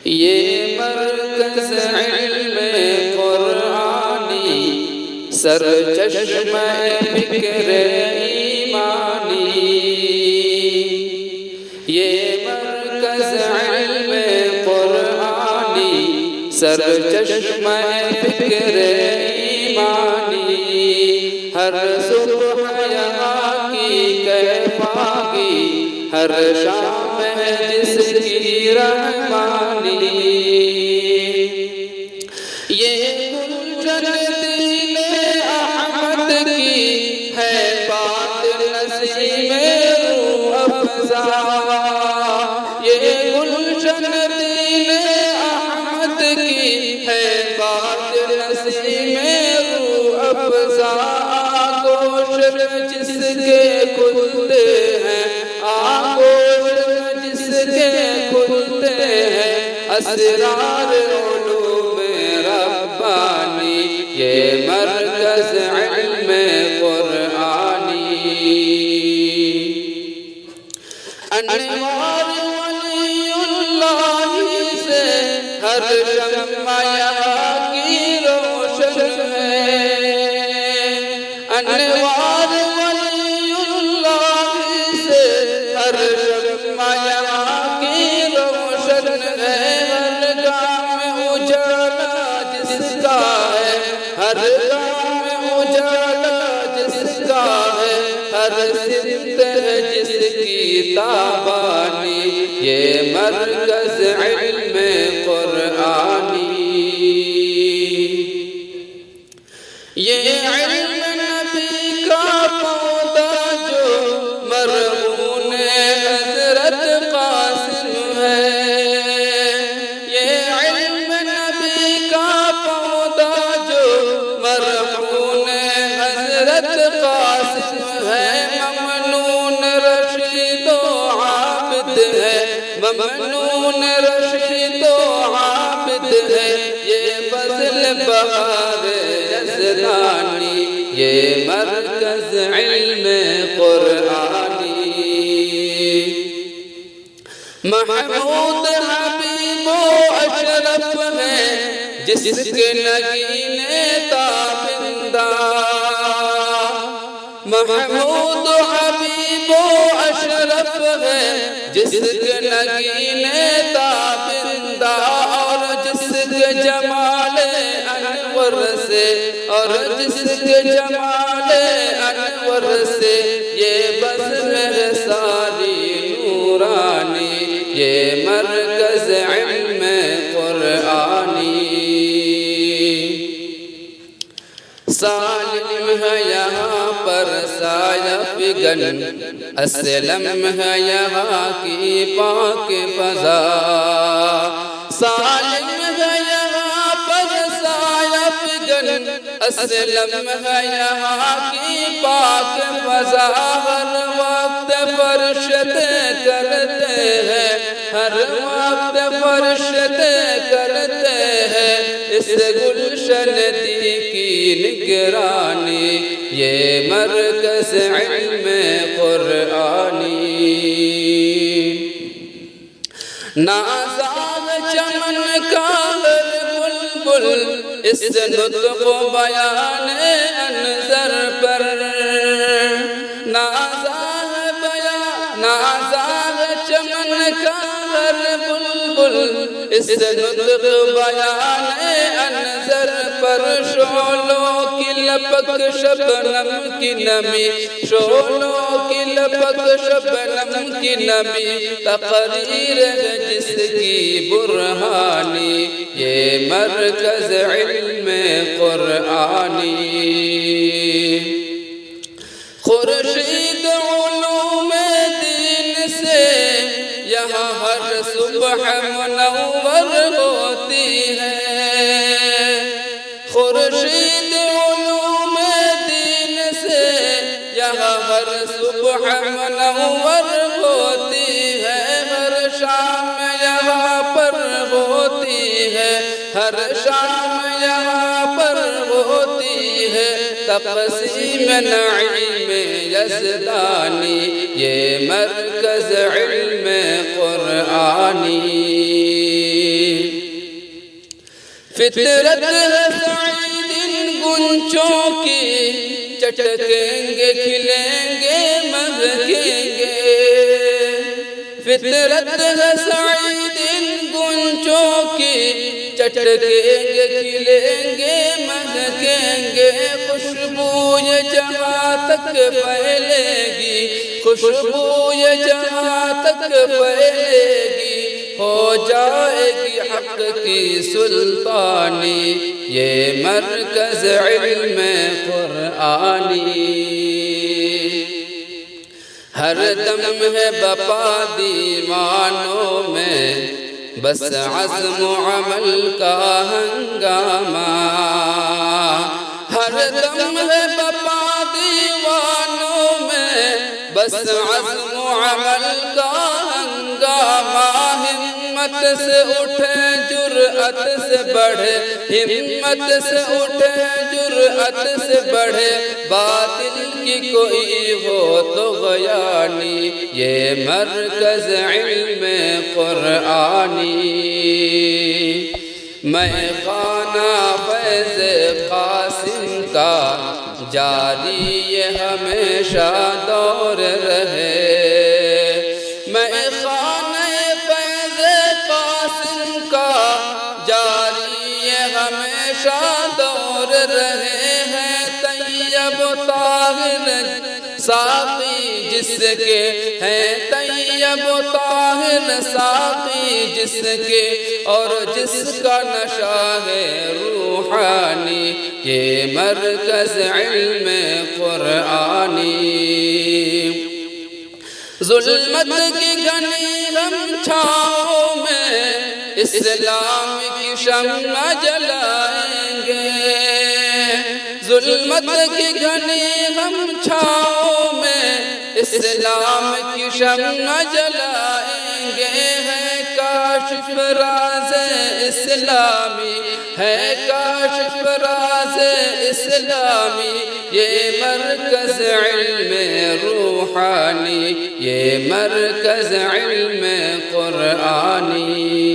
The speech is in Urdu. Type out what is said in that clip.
یہ مرکز علم قرآنی سرچشمہ فکر ایمانی، یہ مرکز علم قرآنی سرچشمہ فکر ایمانی، ہر صبح یہاں کی کیفاگی، ہر شام ہے جس کی رحمانی، یہ گلشن دل احمد کی ہے بات نسیم روح افزا، یہ گلشن دل احمد کی ہے بات نسیم روح افزا، آغوش جس کے کھلتے ہیں، آغوش جس کے کھلتے ہیں اسرار علوم ربانی، یہ مرکز علم قرآنی، انوار ولی اللہ سے ہر شمع یہاں کی روشن ہے، انوار ولی اللہ سے ہر شمع یہاں کی روشن ہے، ہر گام اجالا جس کا ہے، ہر گام اجالا جس کا ہے، ہر سمت ہے جس کی تابانی، یہ مرکز علم قرآنی، یہ علم نبی کا پودا جو مرہون حضرت قاسم ہے، یہ علم نبی کا پودا جو مرہون حضرت قاسم ہے، ممنون رشید و عابد ہے، ممنون رشید و عابد ہے، یہ فضل بہار یزدانی، یہ مرکز علم قرآنی، محمود حبیب و اشرف ہے جس کے نگینے تابندہ، محمود حبیب و اشرف ہے جس کے نگینے تابندہ، اور جس کے جمال انور سے، اور جس کے جمال انور سے یہ بزم ہے ساری نورانی، یہ مرکز علم قرآنی، سالم ہے یہاں پر سایہ فگن، اسلم ہے یہاں کی پاک فضا، سالم ہے یہاں پر سایہ فگن، اسلم ہے یہاں کی پاک فضا، ہر وقت فرشتے کرتے ہیں، ہر وقت فرشتے کرتے ہیں اس گلشن دی کی نگرانی، یہ مرکز علم قرآنی، نازاغ چمن کا ہر بلبل اس نطق و بیان انظر پر، نازاغ چمن کا ہر بلبل اس نطق بیان انظر پر، شعلوں کی لپک شبنم کی نمی، شعلوں کی لپک شبنم کی نمی، تقریر ہے جس کی برہانی، یہ مرکز علم قرآنی، خورشید علوم دین سے یہاں ہر صبح منور ہوتی ہے، خورشید علوم دین سے یہاں ہر صبح منور ہوتی ہے، ہر شام یہاں پر ہوتی ہے، ہر شام یہاں پر ہوتی ہے، تقسیم نعیم یزدانی، یہ مرکز علم قرآنی۔ فطرت ہے سعید گنچوں کی، چٹکیں گے کھلیں گے مہکیں گے۔ فطرت ہے سعید گنچوں کی، چٹکیں گے کھلیں گے مہکیں گے۔ خوشبو یہ جہاں تک پھیلے گی، خوشبو یہ جہاں تک پھیلے گی، ہو جائے گی حق کی سلطانی، یہ مرکز علم قرآنی۔ ہر دم ہے بپا دیوانوں میں، بس عزم و عمل کا ہنگامہ۔ ہر دم ہے بپا دیوانوں میں، بس عزم و عمل کا ہنگامہ۔ ہمت سے اٹھے جرأت سے بڑھے، ہمت سے اٹھے جرأت سے بڑھے، باطل کی کوئی ہو طغیانی، یہ مرکز علم قرآنی۔ میں خانہ فیض قاسم کا جاری یہ ہمیشہ دور رہے۔ میں خانہ فیض قاسم کا جاری یہ ہمیشہ دور رہے ہیں۔ طیب طاہر ساقی جس کے ہیں، طیب طاہر ساقی جس کے، اور جس کا نشہ ہے روحانی، یہ مرکز علم قرآنی۔ ظلمت کی گھنی غم چھاؤں میں اسلام کی شمع جلائیں گے۔ ظلمت کی گھنی غم چھاؤں میں اسلام کی شمع جلائیں گے۔ ہے کاشف راز اسلامی، ہے کاشف راز اسلامی، یہ مرکز علم روحانی، یہ مرکز علم قرآنی۔